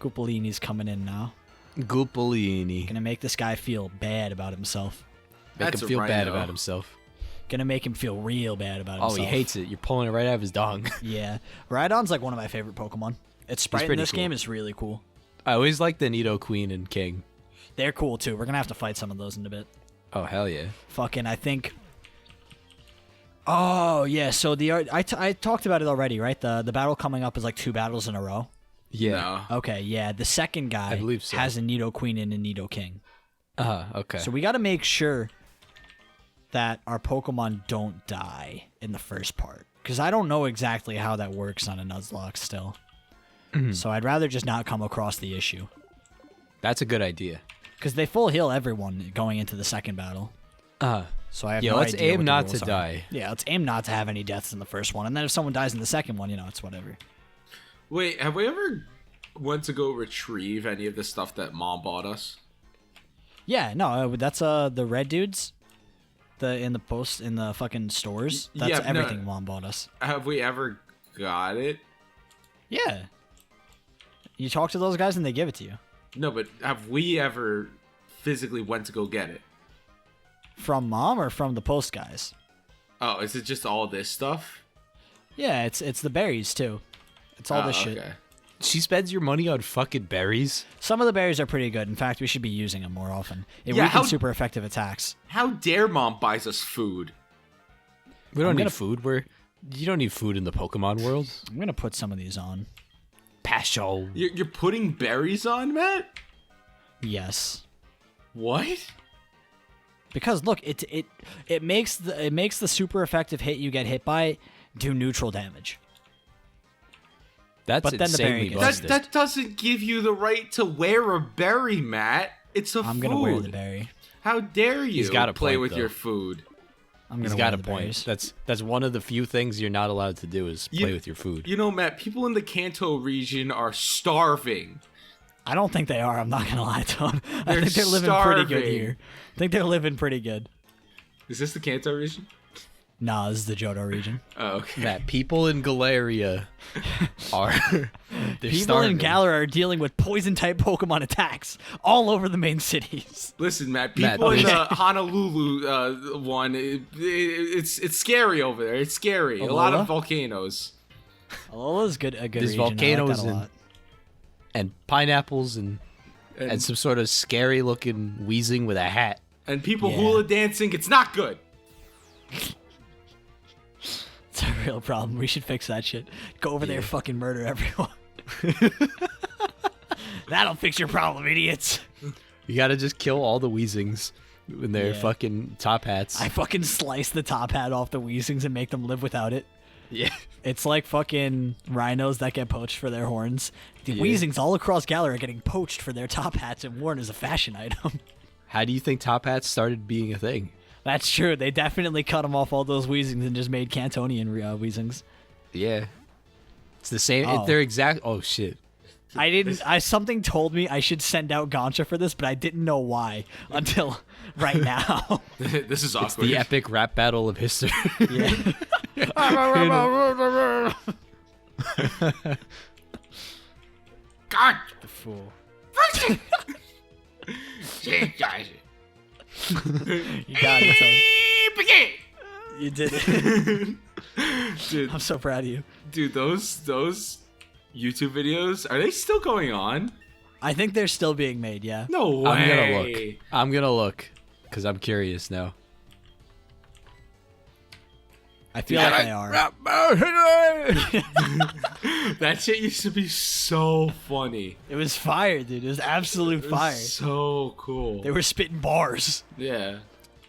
Goopalini's coming in now. Goopalini. Gonna make this guy feel bad about himself. Make That's him a feel bad rhino. about himself. Gonna make him feel real bad about himself. Oh, he hates it. You're pulling it right out of his dong. Yeah. Rhydon's like one of my favorite Pokemon. Its sprite in pretty this cool. game is really cool. I always like the Nido Queen and King. They're cool too. We're gonna have to fight some of those in a bit. Oh, hell yeah. Fucking, I think. Oh yeah. So I talked about it already, right? The battle coming up is like 2 battles in a row. Yeah. No. Okay. Yeah. The second guy I believe so. has a Nido Queen and a Nido King. Okay. So we got to make sure that our Pokemon don't die in the first part, because I don't know exactly how that works on a Nuzlocke still. So I'd rather just not come across the issue, That's a good idea. because they full heal everyone going into the second battle. So I have no let's idea aim what the not to rules are. die. Yeah, let's aim not to have any deaths in the first one, and then if someone dies in the second one, it's whatever. Wait, have we ever went to go retrieve any of the stuff that Mom bought us? Yeah, no, that's the red dudes, in the fucking stores. That's Yeah, no. everything Mom bought us. Have we ever got it? Yeah. You talk to those guys and they give it to you. No, but have we ever physically went to go get it? From Mom or from the post guys? Oh, is it just all this stuff? Yeah, it's the berries too. It's all this shit. Okay. She spends your money on fucking berries? Some of the berries are pretty good. In fact, we should be using them more often. It Yeah, weakens how- super effective attacks. How dare Mom buys us food? We don't I'm need gonna- food. You don't need food in the Pokemon world. I'm gonna put some of these on. Pasho. You're putting berries on, Matt? Yes. What? Because look, it makes the super effective hit you get hit by do neutral damage. That's But then the berry insanely gets- busted. That doesn't give you the right to wear a berry, Matt. It's a I'm food. gonna wear the berry. How dare you He's got a play point, with though. your food? I'm He's gonna got wear a the point. berries. That's one of the few things you're not allowed to do is play with your food. You know, Matt, people in the Kanto region are starving. I don't think they are. I'm not gonna lie to them. I They're think they're living pretty good starving. here. I think they're living pretty good. Is this the Kanto region? Nah, this is the Johto region. Oh, okay. That people in Galeria are they're People starving. in Galar are dealing with poison-type Pokemon attacks all over the main cities. Listen, Matt, Matt, people in please. the Honolulu one, it's scary over there. It's scary. A lot Alola? of volcanoes. Alola's good. A good There's region. I volcanoes like that a and- lot. and pineapples and some sort of scary looking wheezing with a hat. And people Yeah. hula dancing. It's not good. It's a real problem. We should fix that shit. Go over there, fucking murder everyone. That'll fix your problem, idiots. You gotta just kill all the wheezings in their Yeah. fucking top hats. I fucking slice the top hat off the Weezings and make them live without it. yeah. It's like fucking rhinos that get poached for their horns. The Yeah. Weezings all across Galar are getting poached for their top hats and worn as a fashion item. How do you think top hats started being a thing? That's true. They definitely cut them off all those Weezings and just made Cantonian Weezings. Yeah. It's the same. Oh. They're exact. Oh shit. I didn't. Something told me I should send out Gonsha for this, but I didn't know why until right now. This is awkward. The epic rap battle of history. Yeah. God. The fool. You got it, Tony. You did it. Dude, I'm so proud of you. dude, those YouTube videos, are they still going on? I think they're still being made, yeah. No way. I'm gonna look. I'm gonna look because I'm curious now. I feel like they are. That shit used to be so funny. It was fire, dude. It was absolute It was fire. so cool. They were spitting bars. Yeah.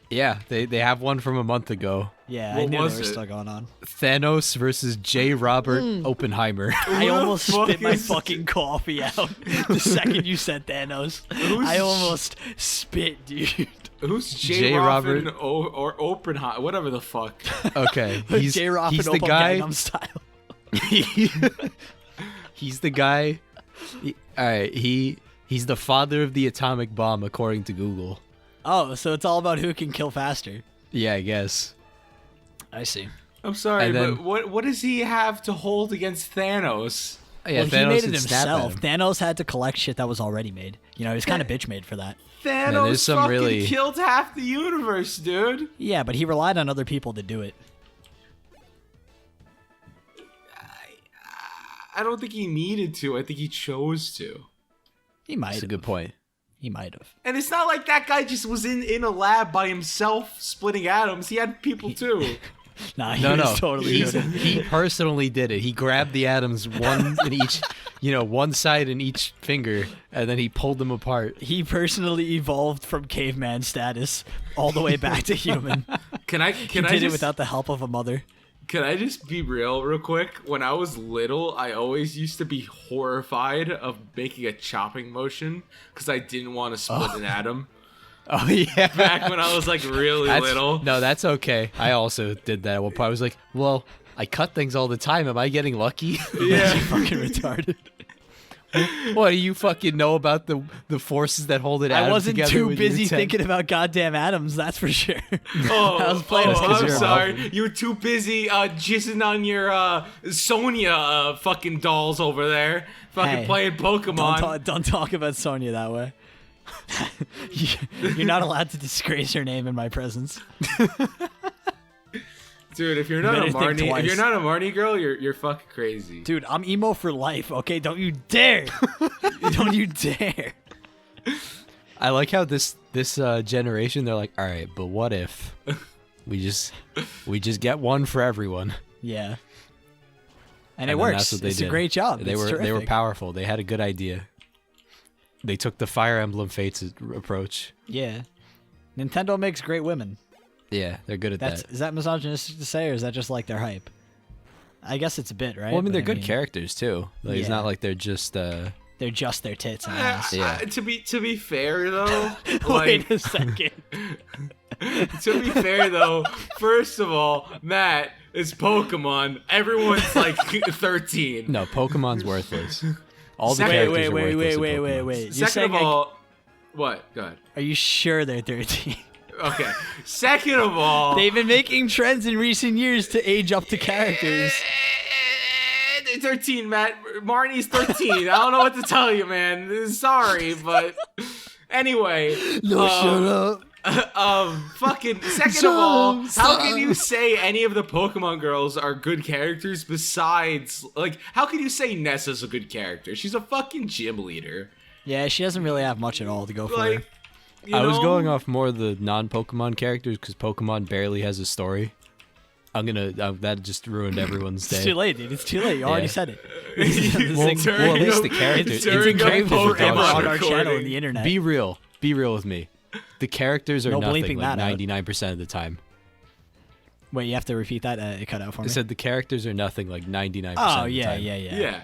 Yeah, they have one from a month ago. Yeah, I What knew they were was it? still going on. Thanos versus J. Robert Oppenheimer. I the almost fuck spit my is- fucking coffee out the second you said Thanos. I almost spit, dude. Who's J. J. Robert- Robert or Oppenheimer? Whatever the fuck. Okay, J-Rock he's and the Opal guy. Gangnam Style. He's the guy. All right, he's the father of the atomic bomb, according to Google. Oh, so it's all about who can kill faster. Yeah, I guess. I see. I'm sorry, And then- but what does he have to hold against Thanos? Yeah, Well, he Thanos made it would snap at himself. him. Thanos had to collect shit that was already made. You know, he was kind of bitch made for that. Thanos there's some fucking really- killed half the universe, dude. Yeah, but he relied on other people to do it. I don't think he needed to. I think he chose to. He might That's a have. good point. He might have. And it's not like that guy just was in a lab by himself splitting atoms. He had people too. Nah, he No, was totally He's- doing it. he personally did it. He grabbed the atoms, one in each, one side in each finger, and then he pulled them apart. He personally evolved from caveman status all the way back to human. Can I He can I did it just without the help of a mother. can I just be real quick? When I was little, I always used to be horrified of making a chopping motion because I didn't want to split an atom. Oh yeah. Back when I was like really little. No, that's okay. I also did that. Well, I was like, well, I cut things all the time. Am I getting lucky? Yeah. Fucking retarded. What do you fucking know about the forces that hold it I atoms wasn't together too when you were busy 10? thinking about goddamn atoms, that's for sure. Oh, I was playing with I'm zero. sorry. You were too busy jizzing on your Sonya fucking dolls over there. Fucking Hey, playing Pokemon. Don't talk about Sonya that way. You're not allowed to disgrace her name in my presence. Dude, if you're not a better think Marnie, if twice. you're not a Marnie girl, you're fucking crazy. Dude, I'm emo for life, okay? Don't you dare. Don't you dare. I like how this generation they're like, all right, but what if we just get one for everyone? Yeah. And And it then works. that's what they It's a did. great job. They It's were terrific. powerful. They had a good idea. They took the Fire Emblem Fates approach. Yeah. Nintendo makes great women. Yeah, they're good at that. Is that misogynistic to say, or is that just like their hype? I guess it's a bit, right? Well, I mean, But they're good characters too. Like, it's Yeah. not like they're just. They're just their tits and ass. Yeah. To be fair though, Wait like a second. to be fair though, first of all, Matt, it's Pokemon. Everyone's like 13. No, Pokemon's worthless. All the Wait, characters wait, are wait, worthless wait, in wait, Pokemon. wait. You're Second saying of all, what? Go ahead. are you sure they're 13? Okay. Second of all, They've been making trends in recent years to age up to characters. 13, Matt. Marnie's 13. I don't know what to tell you, man. Sorry, but anyway. Shut up. Fucking. Second of all, how can you say any of the Pokemon girls are good characters besides, like, how can you say Nessa's a good character? She's a fucking gym leader. Yeah, she doesn't really have much at all to go for. Like, you I was know? going off more of the non-Pokemon characters because Pokemon barely has a story. That just ruined everyone's It's day. too late, dude. It's too late. You already Yeah. said it. Well, It's well, at least the characters. It's during the a characters are Pokemon forever dog on shit. our channel recording. on the internet. Be real with me. The characters are No nothing bleeping like that out. 99% of the time. Wait, you have to repeat that? It cut out for I me. said the characters are nothing like 99% Oh, of the yeah, time. yeah, yeah. Yeah.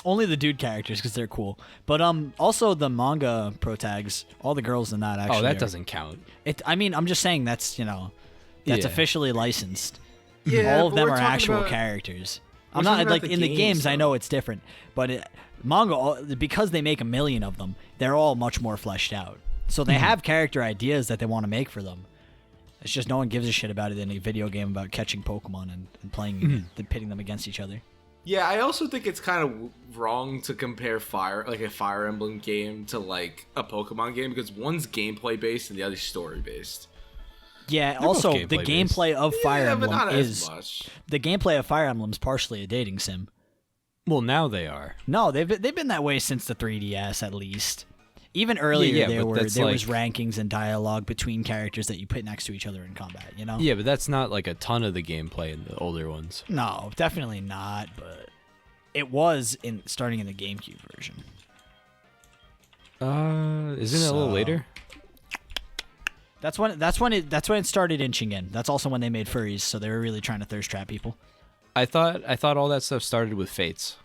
Only the dude characters because they're cool. But also the manga pro tags, all the girls in that actually. Oh, that are- doesn't count. I mean, I'm just saying that's that's Yeah. officially licensed. Yeah, All of but them we're are talking actual about- characters. we're I'm talking not about like the in the games, games. I though. know it's different, but manga because they make a million of them, they're all much more fleshed out. So they have character ideas that they want to make for them. It's just no one gives a shit about it in a video game about catching Pokemon and playing and pitting them against each other. Yeah, I also think it's kind of wrong to compare a Fire Emblem game to like a Pokemon game because one's gameplay based and the other's story based. Yeah. both Also, the gameplay-based. gameplay of Fire Yeah, but Emblem not is as much. the gameplay of Fire Emblem is partially a dating sim. Well, now they are. No, they've been that way since the 3DS at least. Even earlier, Yeah, there but that's was like- rankings and dialogue between characters that you put next to each other in combat. You know? Yeah, but that's not like a ton of the gameplay in the older ones. No, definitely not. But it was starting in the GameCube version. Isn't it a little So- later? That's when it started inching in. That's also when they made furries, so they were really trying to thirst trap people. I thought all that stuff started with Fates.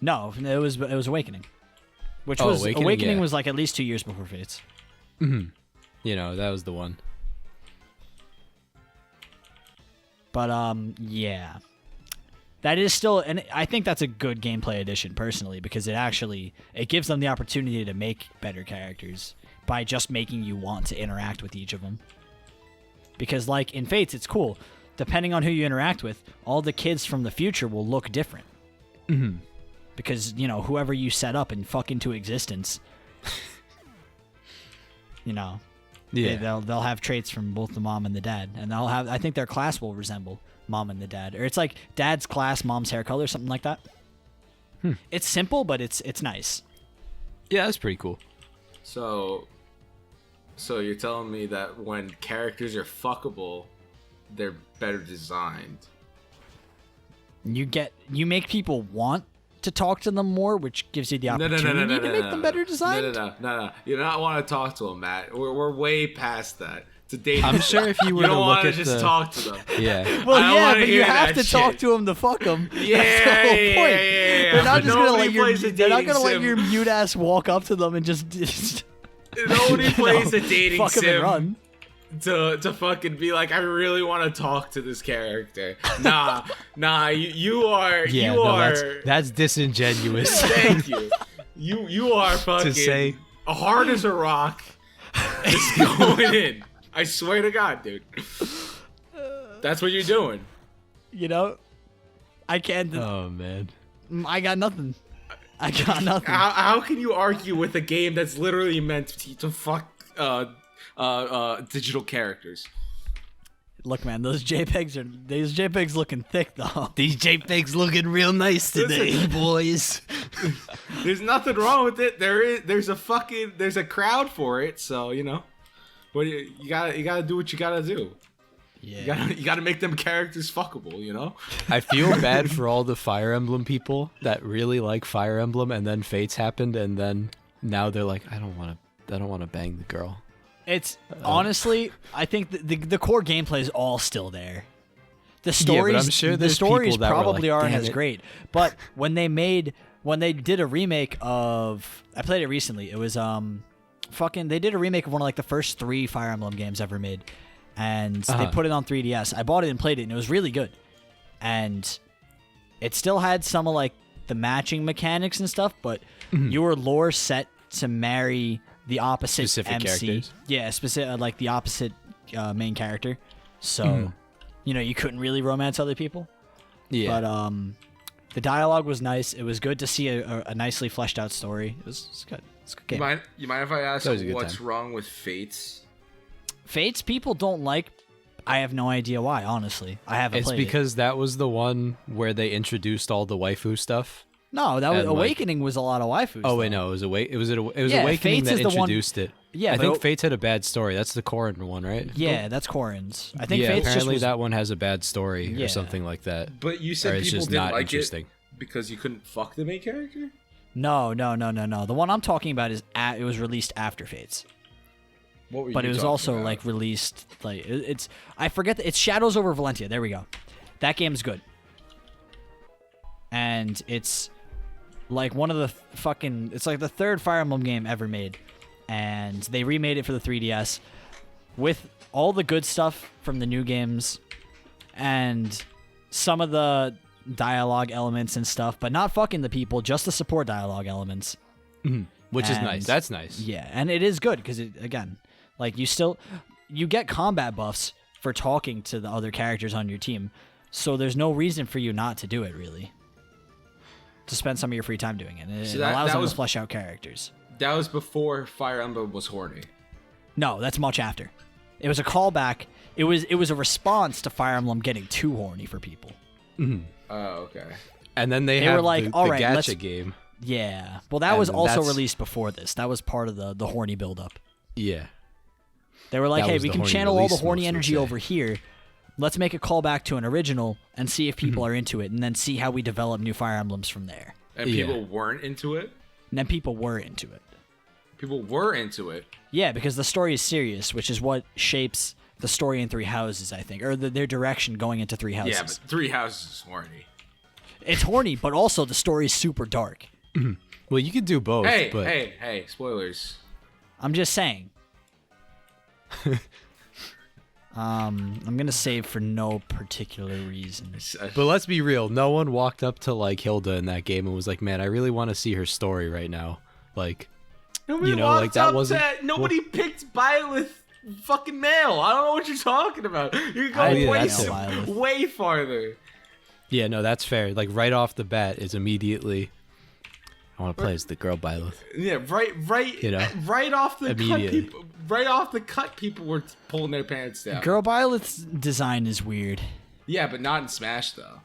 No, it was Awakening, which Oh, was Awakening, yeah. was like at least 2 years before Fates. That was the one. But yeah, that is still, and I think that's a good gameplay addition personally because it gives them the opportunity to make better characters by just making you want to interact with each of them. Because like in Fates, it's cool. Depending on who you interact with, all the kids from the future will look different. because whoever you set up and fuck into existence, they'll have traits from both the mom and the dad, and I think their class will resemble mom and the dad, or it's like dad's class, mom's hair color, something like that. It's simple, but it's nice. Yeah, that's pretty cool. So you're telling me that when characters are fuckable, they're better designed. You make people want to talk to them more, which gives you the opportunity to make them better designed. No. You don't want to talk to them, Matt. We're way past that. It's a dating. I'm sure if you were to look at just talk to them. Yeah. Well, yeah, but you have to talk to them to fuck them. Yeah, that's the whole point. Yeah. They're not just gonna let they're not gonna let your mute ass walk up to them and just nobody plays a dating fuck them and run. To fucking be like, I really want to talk to this character. Nah, you are. Yeah, you are. That's disingenuous. Thank you. You are fucking to say hard as a rock. It's going in. I swear to God, dude. That's what you're doing. I can't. Oh man. I got nothing. How can you argue with a game that's literally meant to fuck digital characters? Look, man, those JPEGs looking thick though. These JPEGs looking real nice today, boys. There's nothing wrong with it. There's a crowd for it, so what you gotta do what you gotta do. Yeah. You gotta make them characters fuckable, I feel bad for all the Fire Emblem people that really like Fire Emblem, and then Fates happened, and then now they're like, I don't want to bang the girl. It's honestly, I think the core gameplay is all still there. The stories, I'm sure the stories probably like, aren't as great. But when they did a remake of, I played it recently. It was they did a remake of one of like the first 3 Fire Emblem games ever made, and they put it on 3DS. I bought it and played it, and it was really good. And it still had some of like the matching mechanics and stuff, but your lore set to marry the opposite specific MC. Characters. Yeah, specific like the opposite main character. So, you couldn't really romance other people. Yeah. But the dialogue was nice. It was good to see a nicely fleshed out story. It was good. It's a good game. You mind if I ask what's time. wrong with Fates? Fates people don't like. I have no idea why. Honestly, I haven't. It's played because that was the one where they introduced all the waifu stuff. No, that was Awakening was a lot of waifus. Oh wait, no, it was Awakening Fates that is the introduced one, it. Yeah, I think Fates had a bad story. That's the Corrin one, right? Yeah, that's Corrin's. I think Fates apparently just was, that one has a bad story or something like that. But you said people didn't like it because you couldn't fuck the main character? No. The one I'm talking about it was released after Fates. What were but you it was talking also about? like released like it's I forget it's Shadows over Valentia. There we go. That game's good. And it's like one of the it's like the 3rd Fire Emblem game ever made. And they remade it for the 3DS with all the good stuff from the new games and some of the dialogue elements and stuff, but not fucking the people, just the support dialogue elements. Which is nice. That's nice. Yeah, and it is good because again, like you get combat buffs for talking to the other characters on your team, so there's no reason for you not to do it, really. To spend some of your free time doing it. It allows them to flesh out characters. That was before Fire Emblem was horny. No, that's much after. It was a callback. It was a response to Fire Emblem getting too horny for people. Oh, okay. And then they were have like, the all right, gacha game. Yeah. Well, that was also released before this. That was part of the horny buildup. Yeah. They were like, That hey, was we the can horny channel all the release, horny most would energy say. over here. Let's make a callback to an original and see if people are into it, and then see how we develop new Fire Emblems from there. And people weren't into it? And then people were into it. People were into it? Yeah, because the story is serious, which is what shapes the story in Three Houses, I think, or their direction going into Three Houses. Yeah, but Three Houses is horny. It's horny, but also the story is super dark. Well, you could do both. but Hey, spoilers. I'm just saying. I'm gonna save for no particular reason. But let's be real. No one walked up to like Hilda in that game and was like, "Man, I really want to see her story right now." Like, Nobody like that wasn't. Nobody picked Byleth fucking male. I don't know what you're talking about. You're going way farther. Yeah, no, that's fair. Like right off the bat is immediately I want to play as the girl Byleth. Yeah, right. You know? Right off the cut, Immediately. people were pulling their pants down. Girl Violet's design is weird. Yeah, but not in Smash though.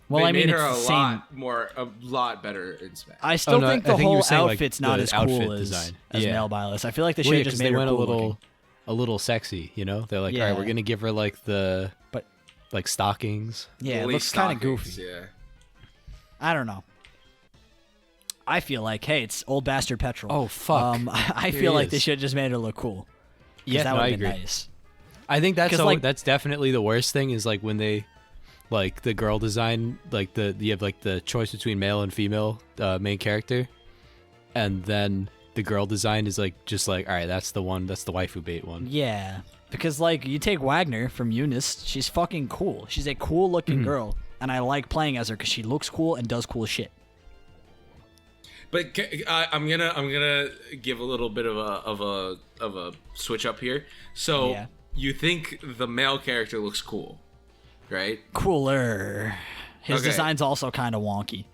Well, They I mean, made it's her a a lot better in Smash. I still no, think I the think you were whole saying, like, outfit's not the as outfit cool as design. male Violet's. I feel like they should Well, have yeah, just because made they her went cool a little sexy, you know? They're like, all Yeah. right, we're gonna give her like the But like stockings. yeah, it Lace looks kind of stockings, goofy. Yeah. I don't know. I feel like, hey, it's old bastard Petrel. Oh, fuck. I Here feel he like they is. should have just made her look cool. 'Cause Yeah, that no, would I have been agree. nice. I think that's 'Cause, so, like- that's definitely the worst thing is like when they like the girl design like you have like the choice between male and female main character, and then the girl design is like just like, all right, that's the waifu bait one. Yeah, because like you take Wagner from Eunice, she's fucking cool. She's a cool looking girl, and I like playing as her because she looks cool and does cool shit. But I'm gonna give a little bit of a switch up here. So Yeah. you think the male character looks cool, right? Cooler. His Okay. design's also kind of wonky.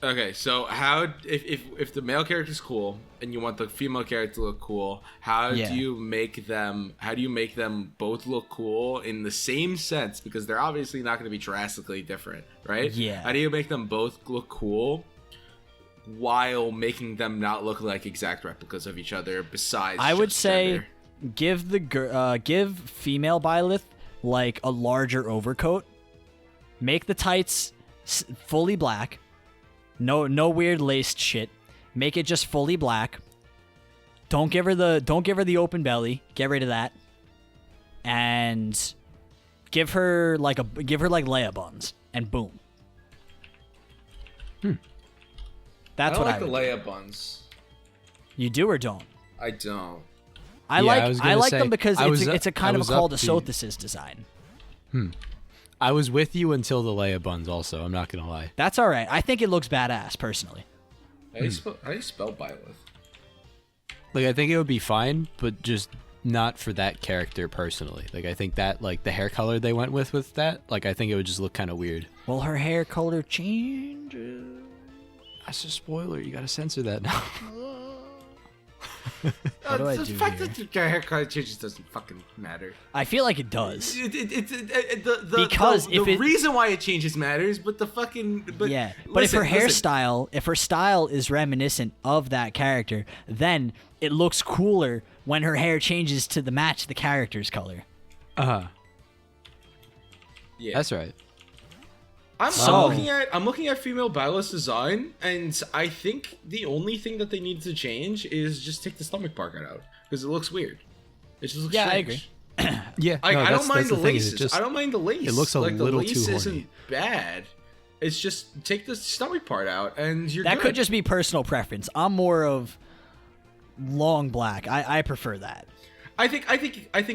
Okay, so how if the male character's cool and you want the female character to look cool, how Yeah. do you make them both look cool in the same sense, because they're obviously not going to be drastically different, right? Yeah. How do you make them both look cool while making them not look like exact replicas of each other besides I would just say gender? give female Byleth like a larger overcoat. Make the tights fully black. No weird laced shit. Make it just fully black. Don't give her the open belly. Get rid of that. And give her like Leia buns and boom. That's I don't what like the I would do. Leia buns. You do or don't? I don't. I Yeah, I was I gonna like say, them because I was it's a kind I of a was call up to the- Sothis' design. I was with you until the Leia buns. Also, I'm not gonna lie. That's all right. I think it looks badass personally. How do you spell Byleth? Like I think it would be fine, but just not for that character personally. Like I think that like the hair color they went with that, like I think it would just look kind of weird. Well, her hair color changes. That's a spoiler. You gotta censor that now. What do I the do fact here? that your hair color changes doesn't fucking matter. I feel like it does. Because the reason why it changes matters, but the fucking Yeah, but listen, if her style is reminiscent of that character, then it looks cooler when her hair changes to match the character's color. yeah. That's right. I'm looking at female Byleth's design, and I think the only thing that they need to change is just take the stomach part out because it looks weird. It just looks Yeah, I strange. Yeah, I don't mind the thing, is laces. I don't mind the lace. it looks a like, little the lace too isn't horny. bad. It's just take the stomach part out, and you're That good. could just be personal preference. I'm more of long black. I prefer that. I think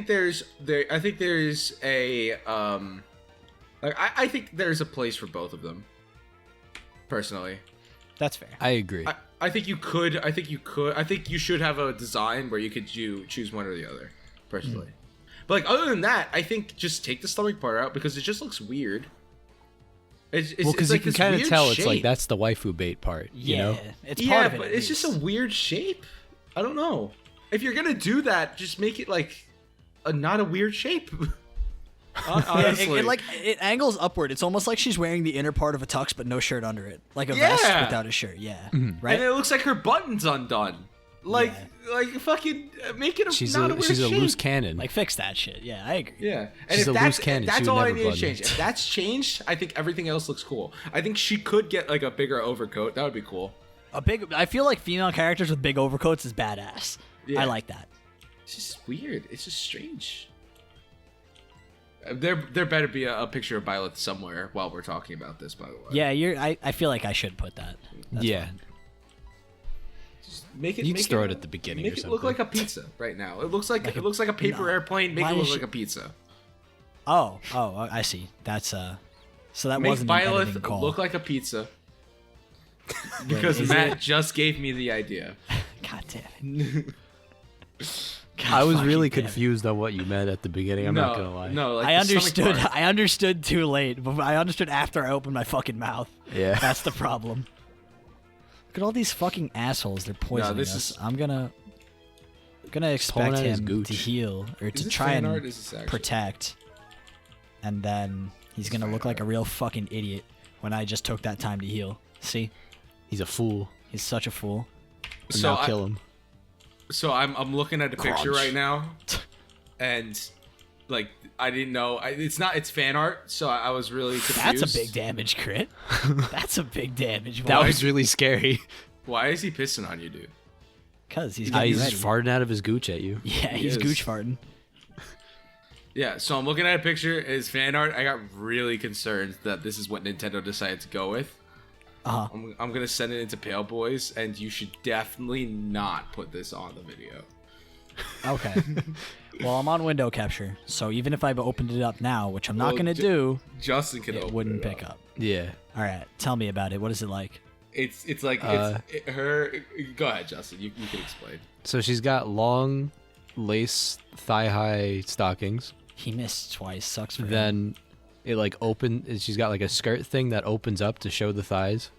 there's a I think there's a place for both of them. Personally, That's fair. I agree. I think you could. I think you should have a design where you could choose one or the other. Personally, but like other than that, I think just take the stomach part out because it just looks weird. It's Well, because like you can this kind of weird tell it's shape. like that's the waifu bait part. You know? It's part of it. but at it's just a least. weird shape. I don't know. If you're gonna do that, just make it like not a weird shape. Yeah, Honestly, it angles upward. It's almost like she's wearing the inner part of a tux, but no shirt under it, like a Yeah. vest without a shirt. Yeah, right. and it looks like her button's undone. Like fucking make it a She's not a a weird she's a shape. loose cannon. Like fix that shit. Yeah, I agree. Yeah, and She's if a loose cannon. that's She would all I never need to button. change. If that's changed, I think everything else looks cool. I think she could get like a bigger overcoat. That would be cool. I feel like female characters with big overcoats is badass. Yeah. I like that. It's just weird. It's just strange. There better be a picture of Byleth somewhere while we're talking about this. By the way, Yeah, I feel like I should put that. That's yeah. fine. Just make it. You make just throw it at the beginning Make or it look something. like a pizza right now. It looks like a paper airplane. Make Why it look is like she- a pizza. Oh, I see. That's So that Make wasn't an editing Byleth call. look like a pizza. Because is Matt just gave me the idea. God damn it. God I was fucking really damn it. confused on what you meant at the beginning. I'm not gonna lie. No, like I the stomach understood. part. I understood too late, but I understood after I opened my fucking mouth. Yeah. That's the problem. Look at all these fucking assholes. They're poisoning this us. is- I'm gonna expect pulling out his him gooch. to heal or Is to this try fan art? and Is this actually- protect, and then he's gonna fan look like a art. real fucking idiot when I just took that time to heal. See, He's a fool. he's such a fool. And So now kill him. So I'm looking at the picture Crunch. right now, and like I didn't know it's fan art, so I was really confused. That's a big damage crit. That's a big damage. That Why? was really scary. Why is he pissing on you, dude? Cause he's He's getting just ready. farting out of his gooch at you. Yeah, He he's is. gooch farting. Yeah, so I'm looking at a picture. It's fan art. I got really concerned that this is what Nintendo decided to go with. I'm gonna send it into Pale Boys, and you should definitely not put this on the video. Okay. Well, I'm on window capture, so even if I've opened it up now, which I'm not Well, gonna do, Justin can it open wouldn't it pick up. Yeah. All right, tell me about it. What is it like? It's like her. Go ahead, Justin. You can explain. So she's got long lace thigh-high stockings. He missed twice. Sucks for him. Then it like she's got like a skirt thing that opens up to show the thighs.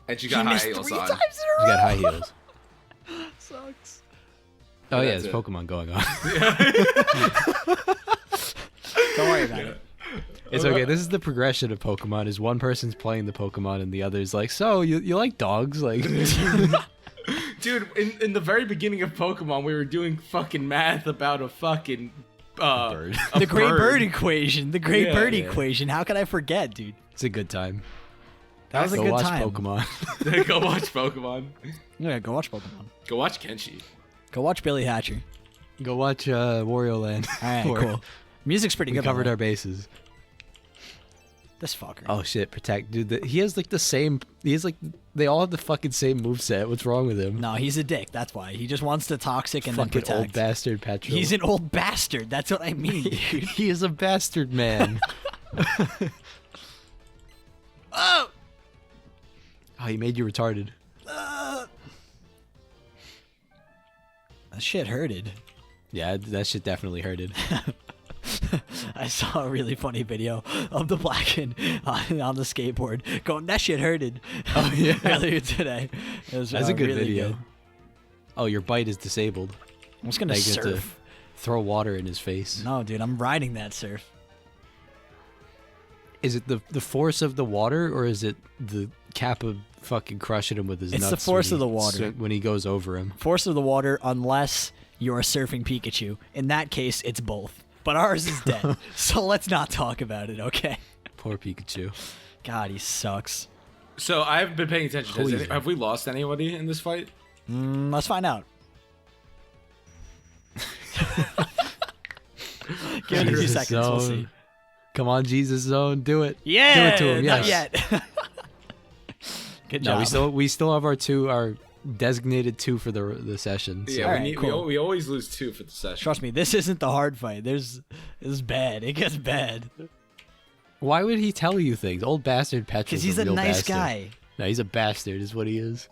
And she He got high missed heels 3 on. times in a She's row. got high heels. Sucks. Oh yeah, That's there's it. Pokemon going on. Don't worry about it. It's okay. This is the progression of Pokemon. Is one person's playing the Pokemon and the other's like, so you like dogs? Like, Dude, in the very beginning of Pokemon, we were doing fucking math about a fucking bird. a The Great Bird bird. equation. The Great Yeah, Bird yeah. equation. How could I forget, dude? it's a good time. That was a Go good watch time. Pokemon. Go watch Pokemon. Yeah, go watch Pokemon. Go watch Kenshi. Go watch Billy Hatcher. Go watch Wario Land. All right, Where cool. Music's pretty We good. by covered the way. our bases. This fucker. Oh shit, protect, dude. He has like the same. He has like they all have the fucking same moveset. What's wrong with him? No, he's a dick. That's why. He just wants to toxic and Fucking then protect. old bastard Petrel. He's an old bastard. That's what I mean, dude. He is a bastard man. Oh! Oh, he made you retarded. That shit hurted. Yeah, that shit definitely hurted. I saw a really funny video of the Blacken on the skateboard going, that shit hurted. Oh, yeah. Earlier today. It was, That's a good really video. good. Oh, your bite is disabled. I'm just gonna Now you get to surf. throw water in his face. No, dude, I'm riding that surf. Is it the force of the water, or is it the Kappa fucking crushing him with his It's the nuts? force when of the he water. when he goes over him? Force of the water, unless you're surfing Pikachu. In that case, it's both. But ours is dead. So let's not talk about it, okay? Poor Pikachu. God, he sucks. So I haven't been paying attention. Poison. Have we lost anybody in this fight? Let's find out. Give it a few Jesus seconds, we'll Zone. see. Come on, Jesus Zone, do it. Yeah, do it to him. not Yes. yet. Good No, job. we still have our designated 2 for the session. So. Yeah, Alright, we cool. we always lose 2 for the session. Trust me, this isn't the hard fight. This is bad. It gets bad. Why would he tell you things? Old bastard Petrol. Because he's a nice guy. No, he's a bastard, is what he is.